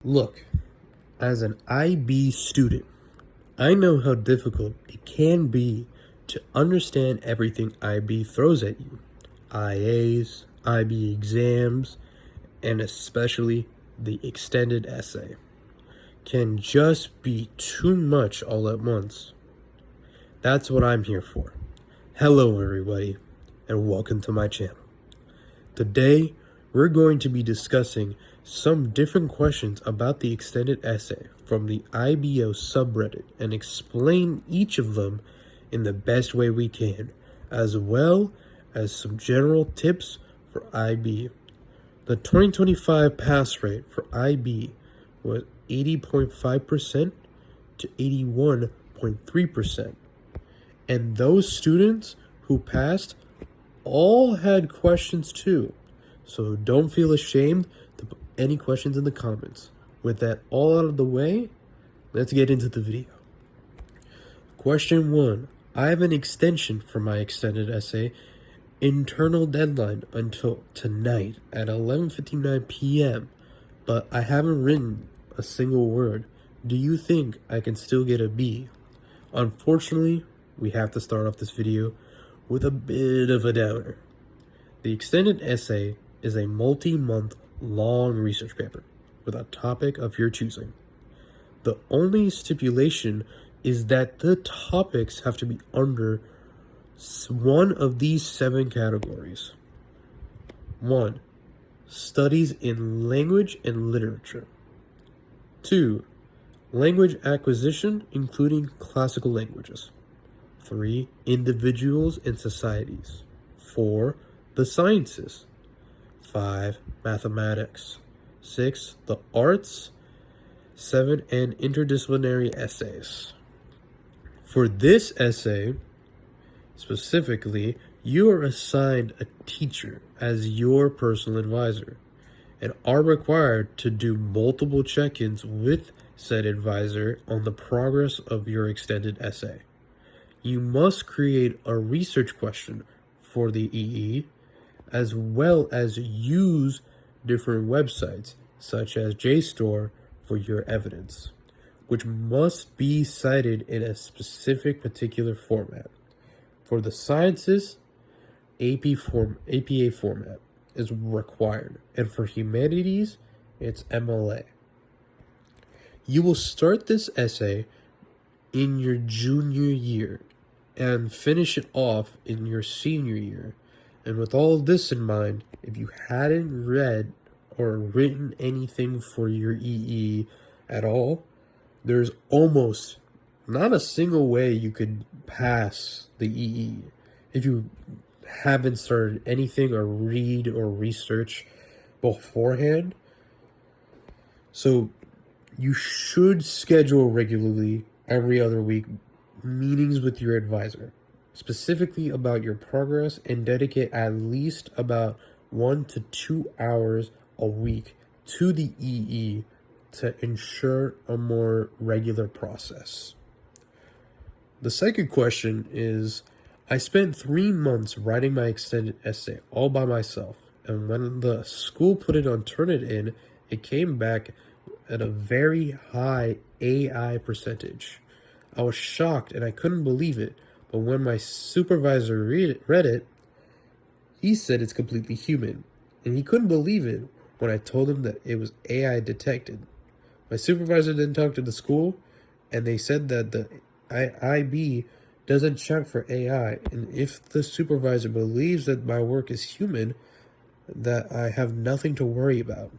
Look, as an IB student, I know how difficult it can be to understand everything IB throws at you. IAs, IB exams, and especially the extended essay can just be too much all at once. That's what I'm here for. Hello, everybody, and welcome to my channel. Today, we're going to be discussing some different questions about the extended essay from the IBO subreddit and explain each of them in the best way we can, as well as some general tips for IB. The 2025 pass rate for IB was 80.5% to 81.3%, and those students who passed all had questions too, so don't feel ashamed to put any questions in the comments. With that all out of the way, let's get into the video. Question 1. I have an extension for my extended essay internal deadline until tonight at 11:59 p.m., but I haven't written a single word. Do you think I can still get a B? Unfortunately, we have to start off this video with a bit of a downer. The extended essay is a multi-month long research paper with a topic of your choosing. The only stipulation is that the topics have to be under one of these 7 categories. 1. Studies in language and literature. 2. Language acquisition, including classical languages. 3. Individuals and societies. 4. The sciences. 5. Mathematics. 6. The arts. 7. And interdisciplinary essays. For this essay, specifically, you are assigned a teacher as your personal advisor and are required to do multiple check-ins with said advisor on the progress of your extended essay. You must create a research question for the EE, as well as use different websites such as JSTOR for your evidence, which must be cited in a specific particular format. For the sciences, APA format is required, and for humanities, it's MLA. You will start this essay in your junior year and finish it off in your senior year. And with all of this in mind, if you hadn't read or written anything for your EE at all, there's almost not a single way you could pass the EE if you haven't started anything or read or research beforehand. So you should schedule regularly every other week meetings with your advisor, specifically about your progress, and dedicate at least about 1 to 2 hours a week to the EE to ensure a more regular process. The second question is, I spent 3 months writing my extended essay all by myself, and when the school put it on Turnitin, it came back at a very high AI percentage. I was shocked and I couldn't believe it, but when my supervisor read it, he said it's completely human, and he couldn't believe it when I told him that it was AI detected. My supervisor then talked to the school, and they said that the IB doesn't check for AI, and if the supervisor believes that my work is human, that I have nothing to worry about.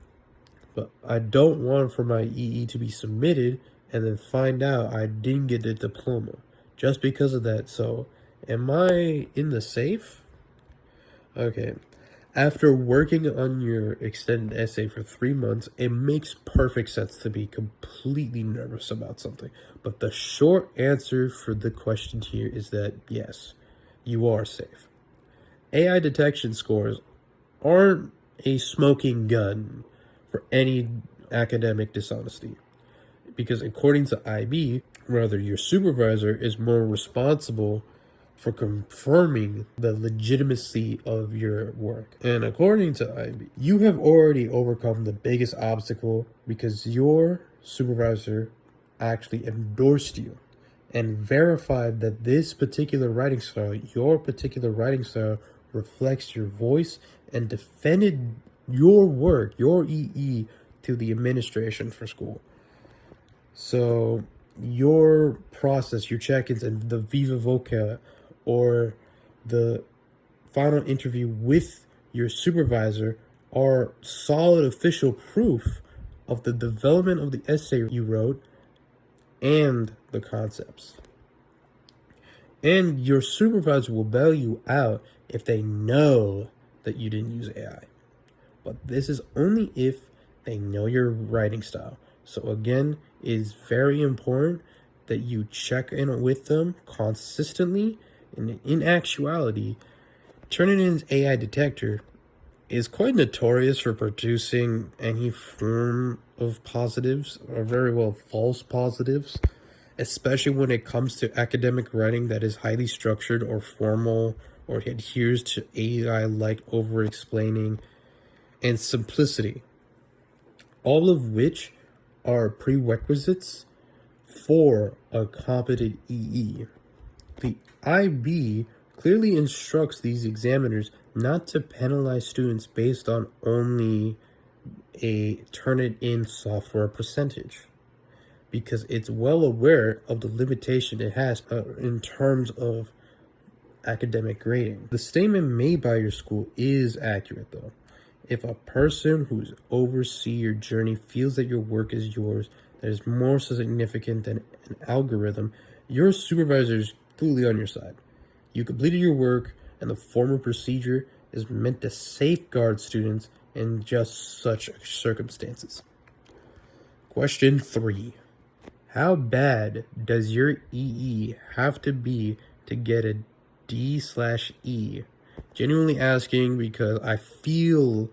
But I don't want for my EE to be submitted and then find out I didn't get the diploma just because of that. So, am I in the safe? Okay. After working on your extended essay for 3 months, it makes perfect sense to be completely nervous about something. But the short answer for the question here is that yes, you are safe. AI detection scores aren't a smoking gun for any academic dishonesty, because according to IB, rather, your supervisor is more responsible for confirming the legitimacy of your work. And according to IB, you have already overcome the biggest obstacle because your supervisor actually endorsed you and verified that this particular writing style, your particular writing style, reflects your voice, and defended your work, your EE, to the administration for school. So your process, your check-ins, and the Viva Voca or the final interview with your supervisor are solid official proof of the development of the essay you wrote and the concepts. And your supervisor will bail you out if they know that you didn't use AI. But this is only if they know your writing style. So again, it is very important that you check in with them consistently. And in actuality, Turnitin's AI detector is quite notorious for producing any form of positives, or very well false positives, especially when it comes to academic writing that is highly structured or formal, or adheres to AI-like over-explaining and simplicity, all of which are prerequisites for a competent EE. The IB clearly instructs these examiners not to penalize students based on only a Turnitin software percentage, because it's well aware of the limitation it has in terms of academic grading. The statement made by your school is accurate, though. If a person who's oversee your journey feels that your work is yours, that is more significant than an algorithm, your supervisor is clearly on your side. You completed your work, and the formal procedure is meant to safeguard students in just such circumstances. Question 3. How bad does your EE have to be to get a D/E? Genuinely asking because I feel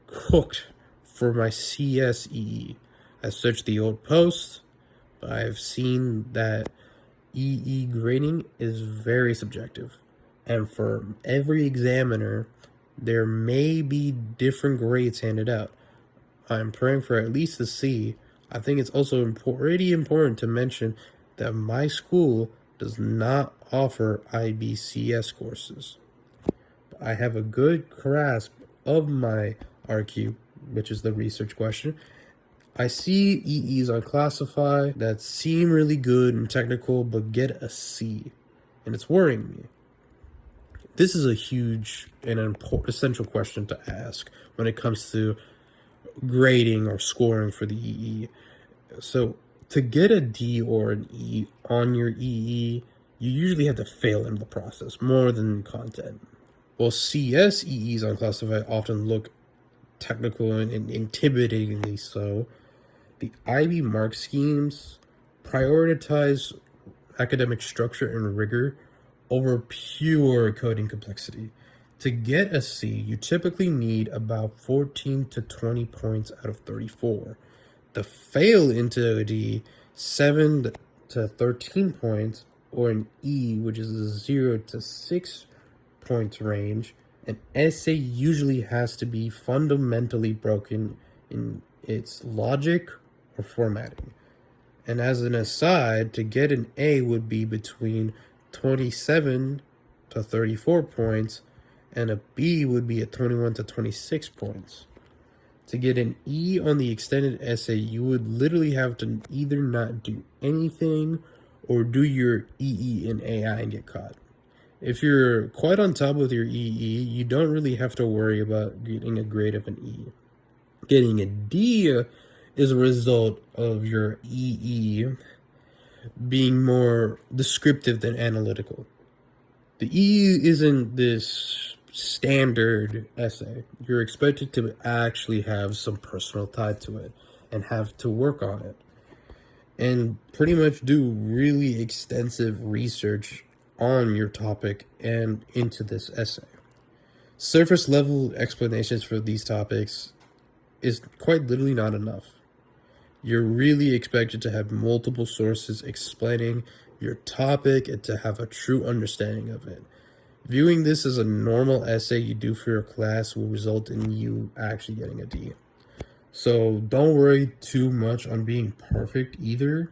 cooked for my CSEE. I searched the old posts, but I've seen that EE grading is very subjective. And for every examiner, there may be different grades handed out. I'm praying for at least a C. I think it's also pretty important to mention that my school does not offer IBCS courses. I have a good grasp of my RQ, which is the research question. I see EEs on Classify that seem really good and technical, but get a C, and it's worrying me. This is a huge and essential question to ask when it comes to grading or scoring for the EE. So to get a D or an E on your EE, you usually have to fail in the process more than content. Well, CS EEs on Classify often look technical and intimidatingly so. The IB mark schemes prioritize academic structure and rigor over pure coding complexity. To get a C, you typically need about 14 to 20 points out of 34. To fail into a D, 7 to 13 points, or an E, which is a 0 to 6 points range, an essay usually has to be fundamentally broken in its logic or formatting. And as an aside, to get an A would be between 27 to 34 points, and a B would be at 21 to 26 points. To get an E on the extended essay, you would literally have to either not do anything or do your EE in AI and get caught. If you're quite on top with your EE, you don't really have to worry about getting a grade of an E. Getting a D is a result of your EE being more descriptive than analytical. The EE isn't this standard essay. You're expected to actually have some personal tie to it and have to work on it and pretty much do really extensive research on your topic and into this essay. Surface level explanations for these topics is quite literally not enough. You're really expected to have multiple sources explaining your topic and to have a true understanding of it. Viewing this as a normal essay you do for your class will result in you actually getting a D. So don't worry too much on being perfect either.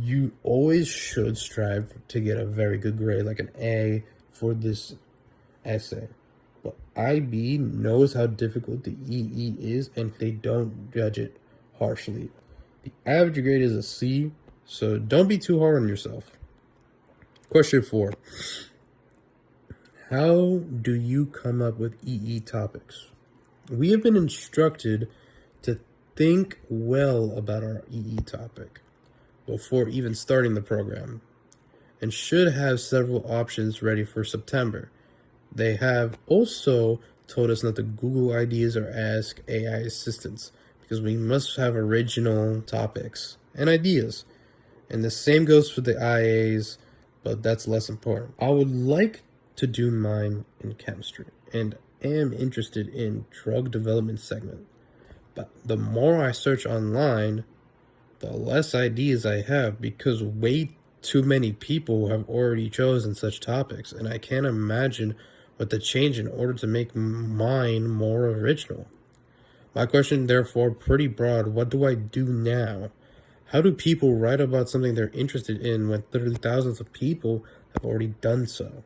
You always should strive to get a very good grade, like an A for this essay. But IB knows how difficult the EE is and they don't judge it harshly. The average grade is a C, so don't be too hard on yourself. Question 4. How do you come up with EE topics? We have been instructed to think well about our EE topic before even starting the program, and should have several options ready for September. They have also told us not to Google ideas or ask AI assistants because we must have original topics and ideas. And the same goes for the IAs, but that's less important. I would like to do mine in chemistry and am interested in drug development segment. But the more I search online, the less ideas I have because way too many people have already chosen such topics, and I can't imagine what to change in order to make mine more original. My question, therefore, pretty broad. What do I do now? How do people write about something they're interested in when literally thousands of people have already done so?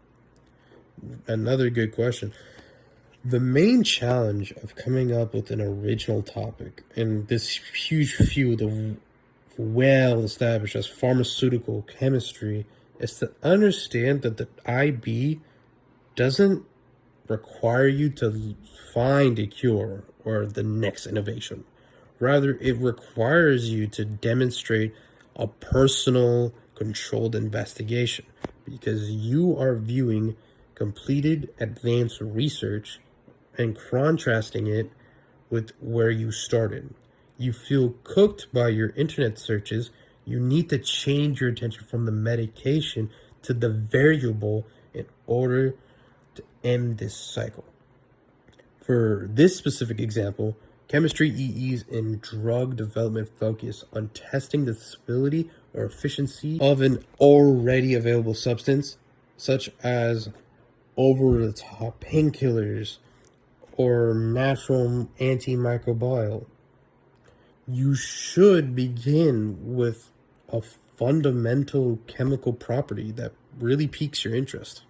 Another good question. The main challenge of coming up with an original topic in this huge field of well established as pharmaceutical chemistry is to understand that the IB doesn't require you to find a cure or the next innovation. Rather, it requires you to demonstrate a personal, controlled investigation because you are viewing completed advanced research and contrasting it with where you started. You feel cooked by your internet searches. You need to change your attention from the medication to the variable in order to end this cycle. For this specific example, chemistry EEs in drug development focus on testing the stability or efficiency of an already available substance, such as over-the-top painkillers or natural antimicrobial. You should begin with a fundamental chemical property that really piques your interest,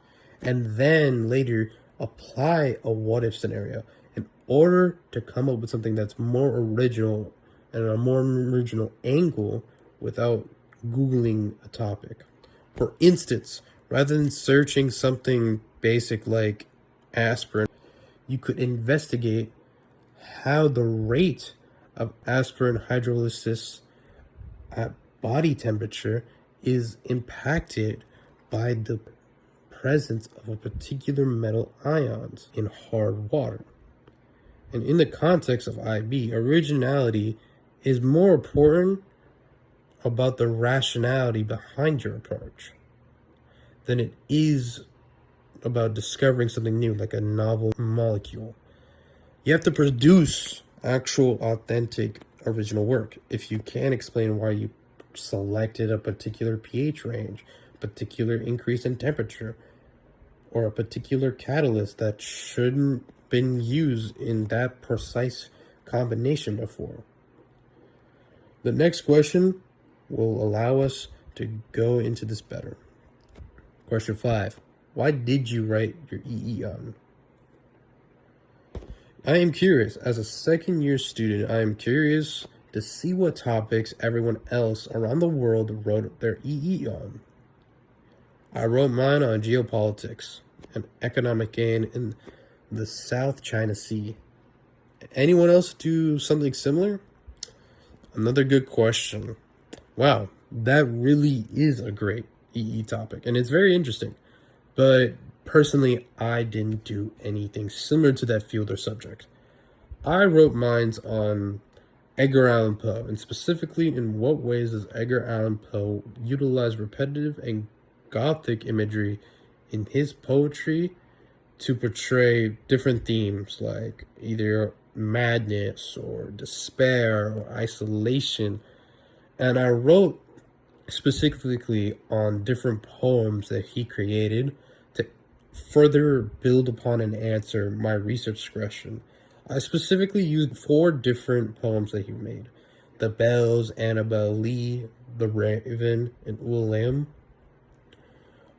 and then later apply a what-if scenario in order to come up with something that's more original and a more original angle without Googling a topic. For instance, rather than searching something basic like aspirin, you could investigate how the rate of aspirin hydrolysis at body temperature is impacted by the presence of a particular metal ions in hard water. And in the context of IB, originality is more important about the rationality behind your approach than it is about discovering something new, like a novel molecule. You have to produce actual, authentic, original work. If you can't explain why you selected a particular pH range, particular increase in temperature, or a particular catalyst that shouldn't been used in that precise combination before. The next question will allow us to go into this better. Question 5. Why did you write your EE on? I am curious. As a second-year student, I am curious to see what topics everyone else around the world wrote their EE on. I wrote mine on geopolitics and economic gain in the South China Sea. Anyone else do something similar? Another good question. Wow, that really is a great EE topic, and it's very interesting. But personally, I didn't do anything similar to that field or subject. I wrote mines on Edgar Allan Poe, and specifically in what ways does Edgar Allan Poe utilize repetitive and gothic imagery in his poetry to portray different themes like either madness or despair or isolation. And I wrote specifically on different poems that he created to further build upon and answer my research question. I specifically used 4 different poems that he made: The Bells, Annabelle Lee, The Raven, and Ulam.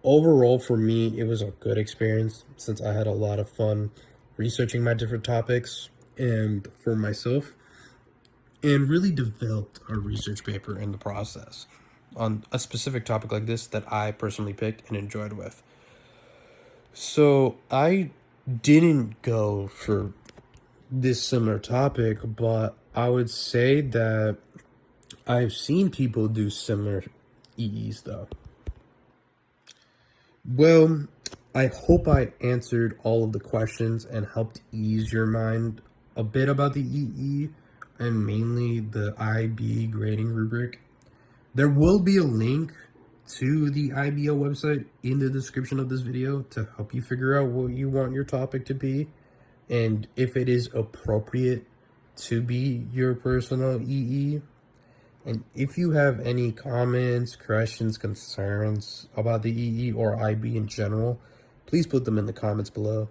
Overall, for me, it was a good experience since I had a lot of fun researching my different topics and for myself, and really developed a research paper in the process on a specific topic like this that I personally picked and enjoyed with. So I didn't go for this similar topic, but I would say that I've seen people do similar EEs though. Well, I hope I answered all of the questions and helped ease your mind a bit about the EE and mainly the IB grading rubric. There will be a link to the IBO website in the description of this video to help you figure out what you want your topic to be and if it is appropriate to be your personal EE. And if you have any comments, questions, concerns about the EE or IB in general, please put them in the comments below.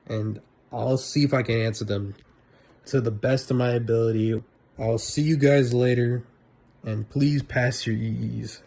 And I'll see if I can answer them to the best of my ability. I'll see you guys later. And please pass your EEs.